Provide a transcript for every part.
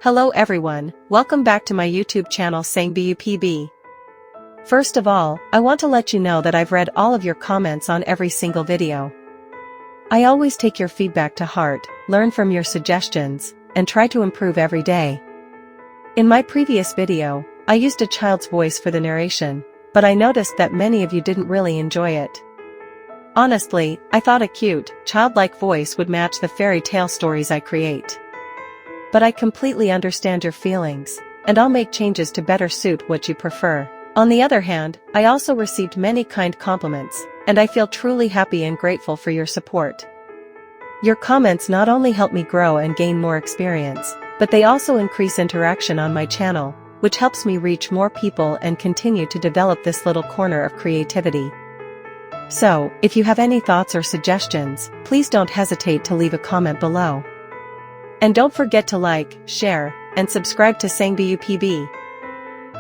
Hello everyone, welcome back to my YouTube channel Sang Bup Be. First of all, I want to let you know that I've read all of your comments on every single video. I always take your feedback to heart, learn from your suggestions, and try to improve every day. In my previous video, I used a child's voice for the narration, but I noticed that many of you didn't really enjoy it. Honestly, I thought a cute, childlike voice would match the fairy tale stories I create. But I completely understand your feelings, and I'll make changes to better suit what you prefer. On the other hand, I also received many kind compliments, and I feel truly happy and grateful for your support. Your comments not only help me grow and gain more experience, but they also increase interaction on my channel, which helps me reach more people and continue to develop this little corner of creativity. So, if you have any thoughts or suggestions, please don't hesitate to leave a comment below. And don't forget to like, share, and subscribe to Sang Bup Be.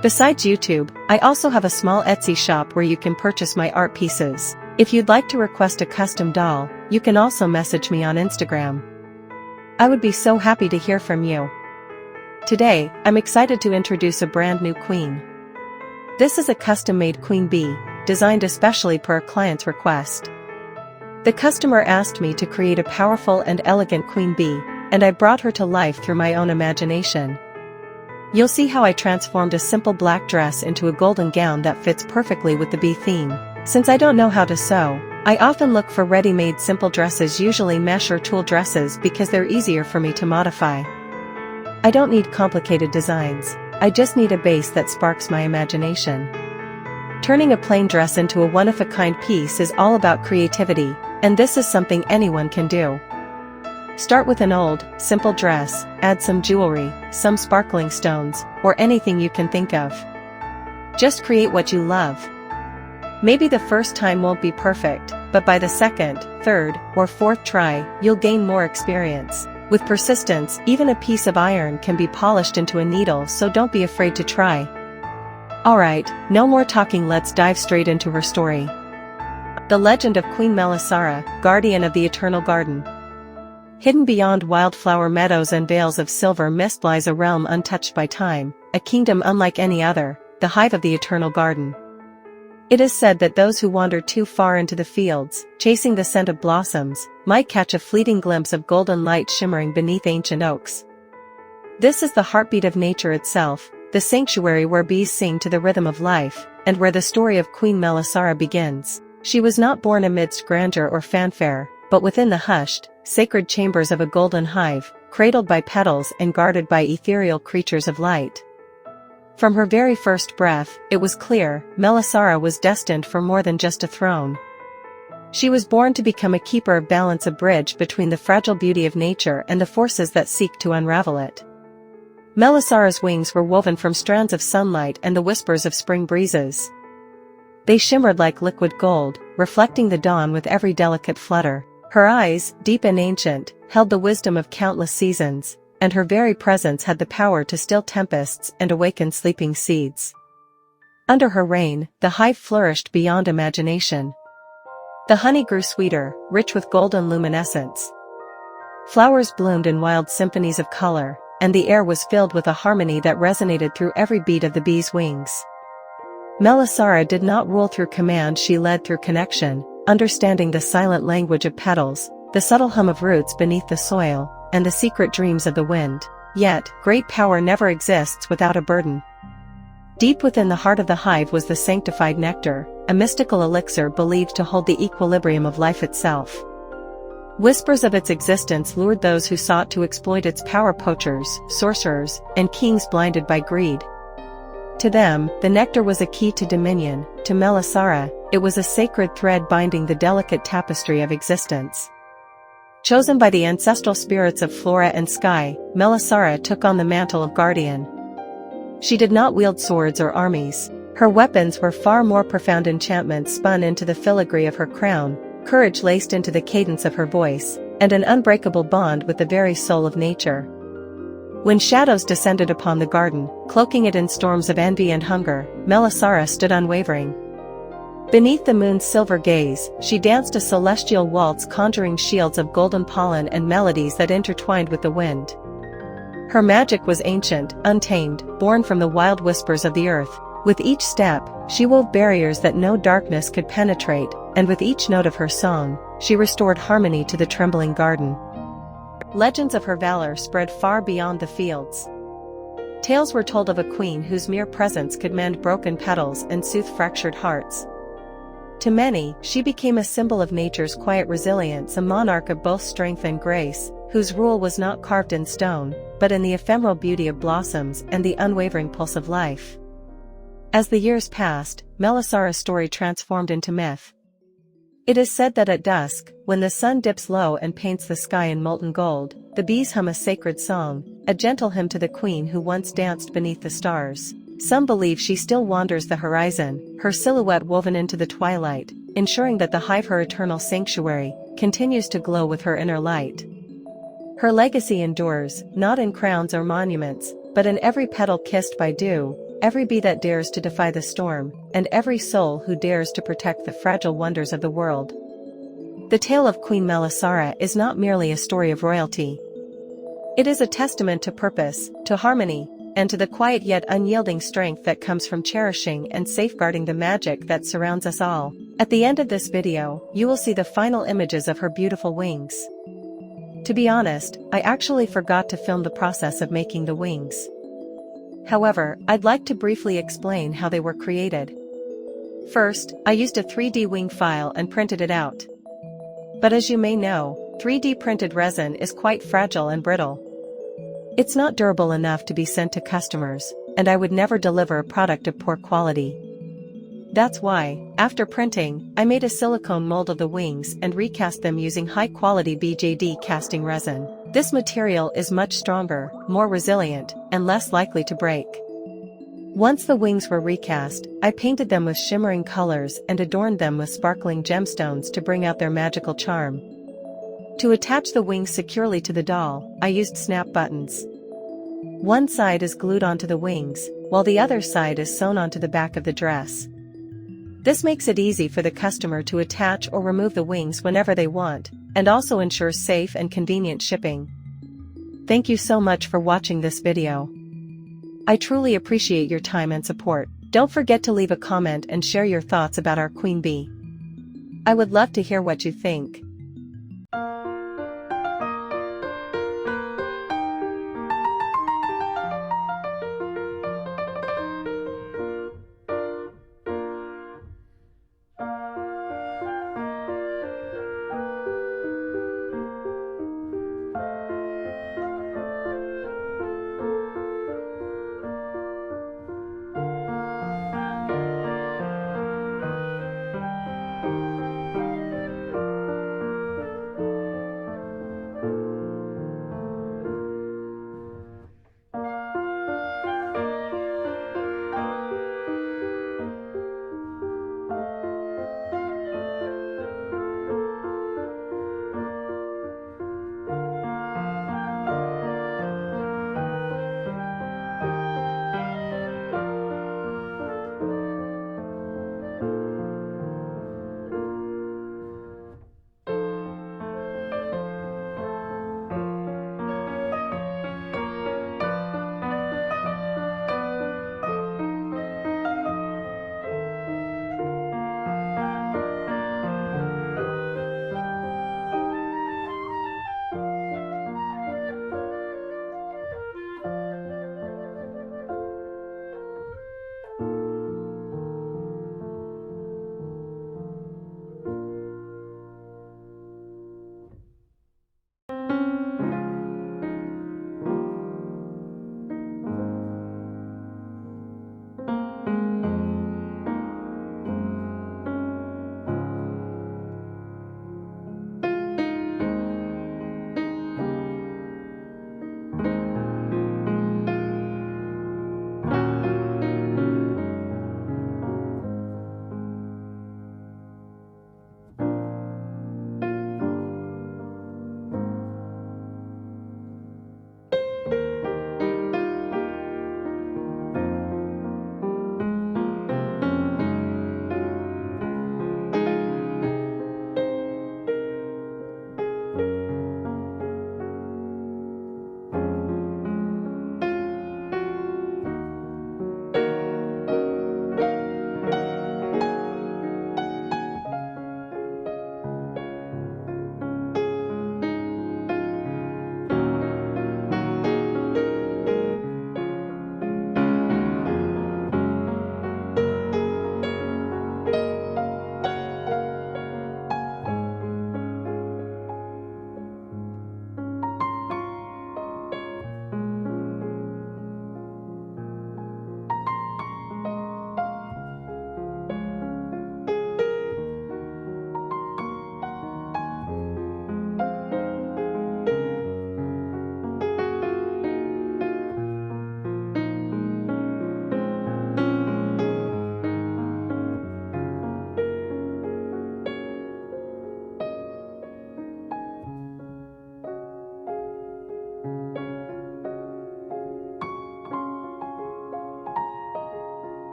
Besides YouTube, I also have a small Etsy shop where you can purchase my art pieces. If you'd like to request a custom doll, you can also message me on Instagram. I would be so happy to hear from you. Today, I'm excited to introduce a brand new queen. This is a custom-made Queen Bee, designed especially per a client's request. The customer asked me to create a powerful and elegant Queen Bee, and I brought her to life through my own imagination. You'll see how I transformed a simple black dress into a golden gown that fits perfectly with the bee theme. Since I don't know how to sew, I often look for ready-made simple dresses, usually mesh or tulle dresses, because they're easier for me to modify. I don't need complicated designs, I just need a base that sparks my imagination. Turning a plain dress into a one-of-a-kind piece is all about creativity, and this is something anyone can do. Start with an old, simple dress, add some jewelry, some sparkling stones, or anything you can think of. Just create what you love. Maybe the first time won't be perfect, but by the second, third, or fourth try, you'll gain more experience. With persistence, even a piece of iron can be polished into a needle, so don't be afraid to try. Alright, no more talking, let's dive straight into her story. The legend of Queen Melisara, guardian of the eternal garden. Hidden beyond wildflower meadows and veils of silver mist lies a realm untouched by time, a kingdom unlike any other, the hive of the eternal garden. It is said that those who wander too far into the fields, chasing the scent of blossoms, might catch a fleeting glimpse of golden light shimmering beneath ancient oaks. This is the heartbeat of nature itself, the sanctuary where bees sing to the rhythm of life, and where the story of Queen Melisara begins. She was not born amidst grandeur or fanfare, but within the hushed, sacred chambers of a golden hive, cradled by petals and guarded by ethereal creatures of light. From her very first breath, it was clear, Melisara was destined for more than just a throne. She was born to become a keeper of balance, a bridge between the fragile beauty of nature and the forces that seek to unravel it. Melisara's wings were woven from strands of sunlight and the whispers of spring breezes. They shimmered like liquid gold, reflecting the dawn with every delicate flutter. Her eyes, deep and ancient, held the wisdom of countless seasons, and her very presence had the power to still tempests and awaken sleeping seeds. Under her reign, the hive flourished beyond imagination. The honey grew sweeter, rich with golden luminescence. Flowers bloomed in wild symphonies of color, and the air was filled with a harmony that resonated through every beat of the bee's wings. Melisara did not rule through command, she led through connection, understanding the silent language of petals, the subtle hum of roots beneath the soil, and the secret dreams of the wind. Yet, great power never exists without a burden. Deep within the heart of the hive was the sanctified nectar, a mystical elixir believed to hold the equilibrium of life itself. Whispers of its existence lured those who sought to exploit its power, poachers, sorcerers, and kings blinded by greed. To them, the nectar was a key to dominion. To Melisara, it was a sacred thread binding the delicate tapestry of existence. Chosen by the ancestral spirits of flora and sky, Melisara took on the mantle of guardian. She did not wield swords or armies. Her weapons were far more profound enchantments spun into the filigree of her crown, courage laced into the cadence of her voice, and an unbreakable bond with the very soul of nature. When shadows descended upon the garden, cloaking it in storms of envy and hunger, Melisara stood unwavering. Beneath the moon's silver gaze, she danced a celestial waltz, conjuring shields of golden pollen and melodies that intertwined with the wind. Her magic was ancient, untamed, born from the wild whispers of the earth. With each step, she wove barriers that no darkness could penetrate, and with each note of her song, she restored harmony to the trembling garden. Legends of her valor spread far beyond the fields. Tales were told of a queen whose mere presence could mend broken petals and soothe fractured hearts. To many, she became a symbol of nature's quiet resilience, a monarch of both strength and grace, whose rule was not carved in stone, but in the ephemeral beauty of blossoms and the unwavering pulse of life. As the years passed, Melisara's story transformed into myth. It is said that at dusk, when the sun dips low and paints the sky in molten gold, the bees hum a sacred song, a gentle hymn to the queen who once danced beneath the stars. Some believe she still wanders the horizon, her silhouette woven into the twilight, ensuring that the hive, her eternal sanctuary, continues to glow with her inner light. Her legacy endures, not in crowns or monuments, but in every petal kissed by dew, every bee that dares to defy the storm, and every soul who dares to protect the fragile wonders of the world. The tale of Queen Melisara is not merely a story of royalty. It is a testament to purpose, to harmony, and to the quiet yet unyielding strength that comes from cherishing and safeguarding the magic that surrounds us all. At the end of this video, you will see the final images of her beautiful wings. To be honest, I actually forgot to film the process of making the wings. However, I'd like to briefly explain how they were created. First, I used a 3D wing file and printed it out. But as you may know, 3D printed resin is quite fragile and brittle. It's not durable enough to be sent to customers, and I would never deliver a product of poor quality. That's why, after printing, I made a silicone mold of the wings and recast them using high-quality BJD casting resin. This material is much stronger, more resilient, and less likely to break. Once the wings were recast, I painted them with shimmering colors and adorned them with sparkling gemstones to bring out their magical charm. To attach the wings securely to the doll, I used snap buttons. One side is glued onto the wings, while the other side is sewn onto the back of the dress. This makes it easy for the customer to attach or remove the wings whenever they want, and also ensures safe and convenient shipping. Thank you so much for watching this video. I truly appreciate your time and support. Don't forget to leave a comment and share your thoughts about our Queen Bee. I would love to hear what you think.